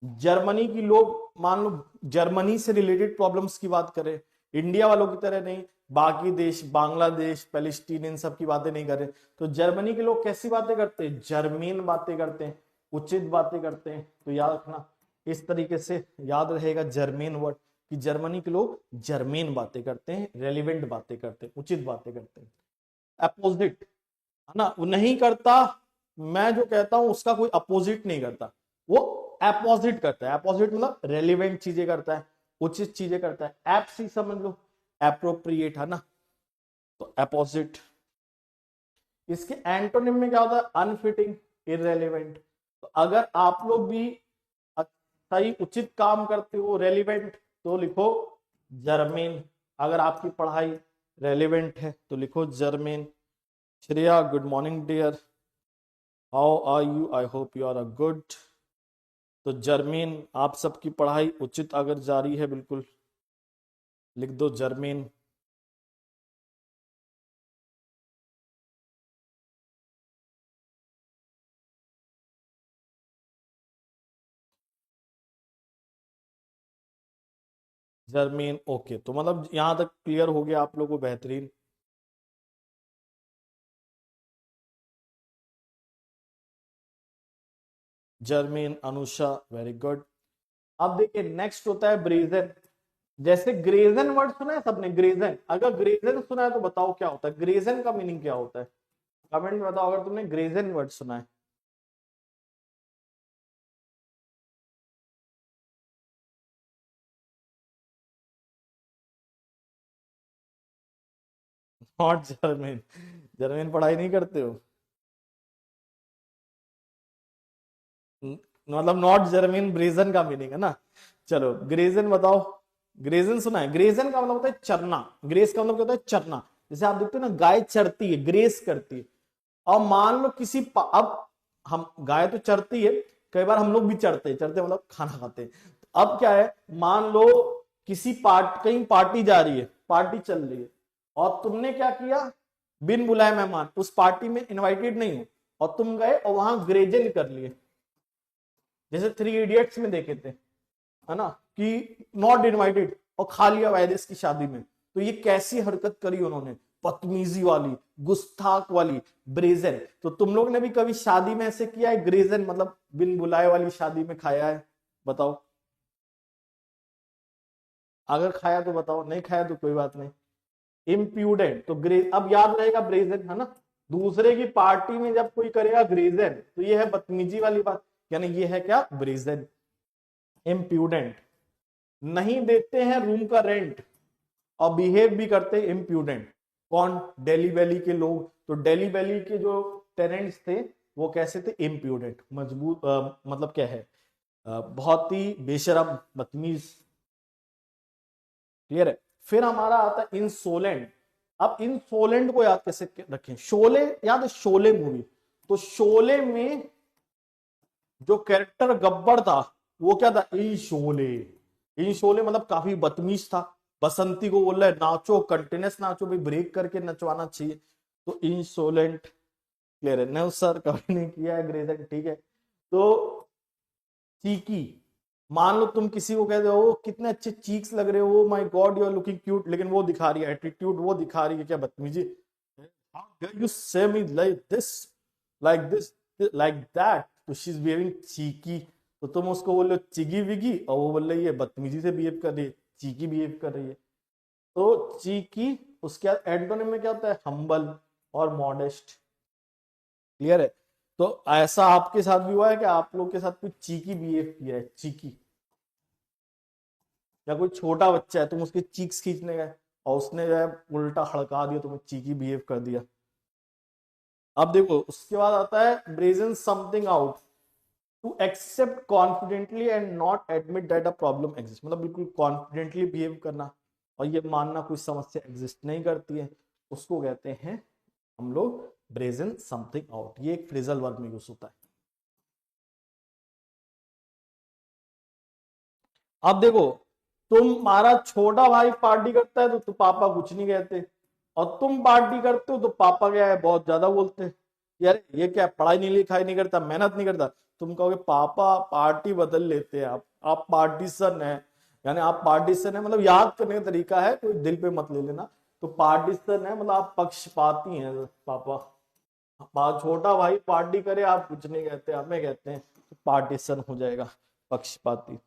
जर्मनी की लोग, मान लो जर्मनी से रिलेटेड प्रॉब्लम्स की बात करें, इंडिया वालों की तरह नहीं, बाकी देश, बांग्लादेश, पैलेस्टीन, इन सब की बातें नहीं करें। तो जर्मनी के लोग कैसी बातें करते हैं, जर्मीन बातें करते हैं, उचित बातें करते हैं। तो याद रखना, इस तरीके से याद रहेगा जर्मीन वर्ड, कि जर्मनी के लोग जर्मीन बातें करते हैं, रेलिवेंट बातें करते हैं, उचित बातें करते हैं। अपोजिट, है ना, वो नहीं करता, मैं जो कहता हूं उसका कोई अपोजिट नहीं करता, वो अपोजिट करता है। अपोजिट मतलब रेलिवेंट चीजें करता है, उचित चीजें करता है। एप सी समझ लो, एप्रोप्रिएट, है ना। तो अपोजिट। इसके एंटोनिम में क्या होता है, अनफिटिंग, इररेलेवेंट। तो अगर आप लोग भी सही उचित काम करते हो, रेलिवेंट, तो लिखो जर्मेन। अगर आपकी पढ़ाई रेलिवेंट है तो लिखो germane. Shreya, good morning dear, how are you, I hope you are a good. तो जर्मेन, आप सबकी पढ़ाई उचित अगर जारी है, बिल्कुल लिख दो जर्मेन। Germain, okay. तो मतलब यहां तक क्लियर हो गया आप लोगों को, बेहतरीन। Germane, Anusha, very good. अब देखिए नेक्स्ट होता है ब्रेजन। जैसे ग्रेजन वर्ड सुना है सबने, ग्रेजन, अगर ग्रेजन सुना है तो बताओ क्या होता है, ग्रेजन का मीनिंग क्या होता है, कमेंट में बताओ अगर तुमने ग्रेजन वर्ड सुना है। नॉट जर्मेन, जर्मेन पढ़ाई नहीं करते हो, मतलब नॉट जर्मेन ब्रेजन का मीनिंग है ना। चलो ग्रेजन बताओ। ग्रेजन सुना है, ग्रेजन का मतलब होता है चरना, ग्रेस का मतलब क्या होता है, चरना। जैसे आप देखते हो ना, गाय चरती है, ग्रेस करती है। और मान लो किसी अब हम, गाय तो चरती है, कई बार हम लोग भी चरते हैं, चरते मतलब खाना खाते हैं। तो अब क्या है, मान लो किसी कहीं पार्टी जा रही है, पार्टी चल रही है, और तुमने क्या किया, बिन बुलाए मेहमान, उस पार्टी में इनवाइटेड नहीं हो, और तुम गए और वहां ग्रेजन कर लिए। जैसे 3 इडियट्स में देखे थे, है ना, कि नॉट इनवाइटेड, और खा लिया वायरस की शादी में। तो ये कैसी हरकत करी उन्होंने, बदतमीजी वाली, गुस्ताख वाली, ब्रेजन। तो तुम लोग ने भी कभी शादी में ऐसे किया है, ग्रेजन मतलब बिन बुलाए वाली शादी में खाया है? बताओ, अगर खाया तो बताओ, नहीं खाया तो कोई बात नहीं। इम्प्यूडेंट तो अब याद रहेगा ब्रेजन, है ना। दूसरे की पार्टी में जब कोई करेगा ग्रेजन तो ये है बदतमीजी वाली बात, यानी ये है क्या, ब्रेजन। इम्प्यूडेंट, नहीं देते हैं रूम का रेंट और बिहेव भी करते हैं इम्प्यूडेंट। कौन, दिल्ली वैली के लोग। तो दिल्ली वैली के जो टेनेंट्स थे वो कैसे थे, इम्प्यूडेंट, मजबूत मतलब क्या है, बहुत ही बेशरम, बदतमीज। क्लियर है। फिर हमारा आता है इंसोलेंट। अब इंसोलेंट को याद कैसे रखें, शोले याद है, शोले मूवी। तो शोले में जो कैरेक्टर गब्बर था वो क्या था, इन शोले। इन शोले मतलब काफी बदतमीज था। बसंती को बोल रहा है नाचो, कंटिन्यूस नाचो भाई, ब्रेक करके नचवाना चाहिए। तो इंसोलेंट। क्लियर है, नहीं सर कभी नहीं किया है ग्रेजन, ठीक है। तो चीकी, मान लो तुम किसी को कहते हो कितने अच्छे चीक्स लग रहे हो, my God you are looking cute, लेकिन वो दिखा रही है एटीट्यूड, वो दिखा रही है क्या, बदतमीजी। हाउ डेयर यू से me like this like that. तो शी इज बिहेविंग चीकी। तो तुम उसको बोल रहे हो चिगी विगी और वो बोल रही है बदतमीजी से बिहेव कर रही है, चीकी बिहेव कर रही है। तो चीकी, उसके बाद एंटोनिम में क्या होता है, हम्बल और मॉडेस्ट। क्लियर है। तो ऐसा आपके साथ भी हुआ है कि आप लोग के साथ कोई चीकी बिहेव किया है, चीकी, या कोई छोटा बच्चा है तुम उसके चीक्स खींचने गए और उसने जो है उल्टा हड़का दिया, तुम्हें चीकी बिहेव कर दिया। अब देखो उसके बाद आता है brazen something out, to accept confidently and not admit that a problem exist. मतलब बिल्कुल कॉन्फिडेंटली बिहेव करना और ये मानना कोई समस्या एग्जिस्ट नहीं करती है, उसको कहते हैं हम लोग ब्रेजन समथिंग आउट। ये एक फ्रेजल वर्ब में यूज होता है। अब देखो, तुम्हारा छोटा भाई पार्टी करता है तो पापा कुछ नहीं कहते, और तुम पार्टी करते हो तो पापा क्या है, बहुत ज्यादा बोलते हैं, यार ये क्या पढ़ाई नहीं लिखाई नहीं करता, मेहनत नहीं करता। तुम कहोगे पापा पार्टी बदल लेते हैं आप पार्टीशन है, यानी आप पार्टीशन है, मतलब याद करने का तरीका है, कोई दिल पे मत ले लेना। तो पार्टीशन है मतलब आप पक्षपाती हैं पापा। छोटा भाई पार्टी करे आप कुछ नहीं कहते, हमें कहते हैं तो पार्टीशन हो जाएगा, पक्षपाती।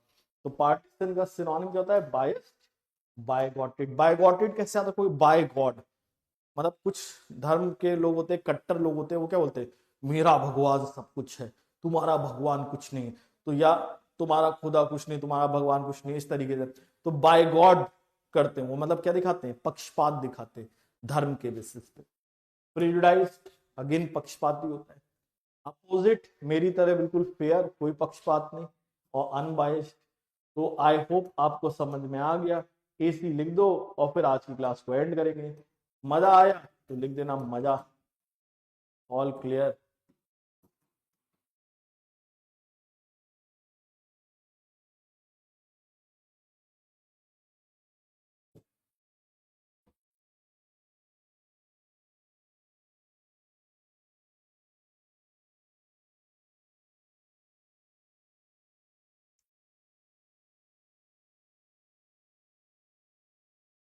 तो पार्टीशन का सिनोनिम क्या होता है, बायस्ड, बायगॉटेड। बायगॉटेड कैसे आता है, कोई बाय गॉड, मतलब कुछ धर्म के लोग होते हैं, कट्टर लोग होते हैं, वो क्या बोलते हैं, मेरा भगवान सब कुछ है, तुम्हारा भगवान कुछ नहीं। तो या तुम्हारा खुदा कुछ नहीं, तुम्हारा भगवान कुछ नहीं, इस तरीके से। तो बाय गॉड करते हैं वो, मतलब क्या दिखाते हैं, पक्षपात दिखाते हैं धर्म के बेसिस पे। प्रेजुडाइज्ड, अगेन पक्षपाती होता है। अपोजिट, मेरी तरह बिल्कुल फेयर, कोई पक्षपात नहीं, और अनबाइस्ड। तो आई होप आपको समझ में आ गया। एसी लिख दो और फिर आज की क्लास को एंड करेंगे। मजा आया तो लिख देना मजा। All clear.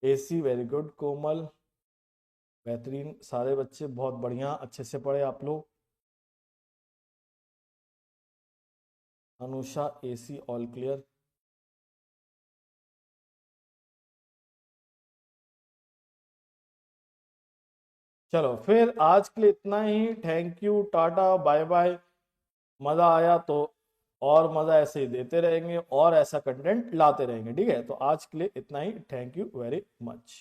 एसी वेरी गुड, कोमल बेहतरीन, सारे बच्चे बहुत बढ़िया, अच्छे से पढ़े आप लोग। अनुषा एसी ऑल क्लियर। चलो फिर आज के लिए इतना ही, thank you, tata bye bye. मजा आया तो और मजा ऐसे ही देते रहेंगे और ऐसा कंटेंट लाते रहेंगे, ठीक है। तो आज के लिए इतना ही, थैंक यू वेरी मच।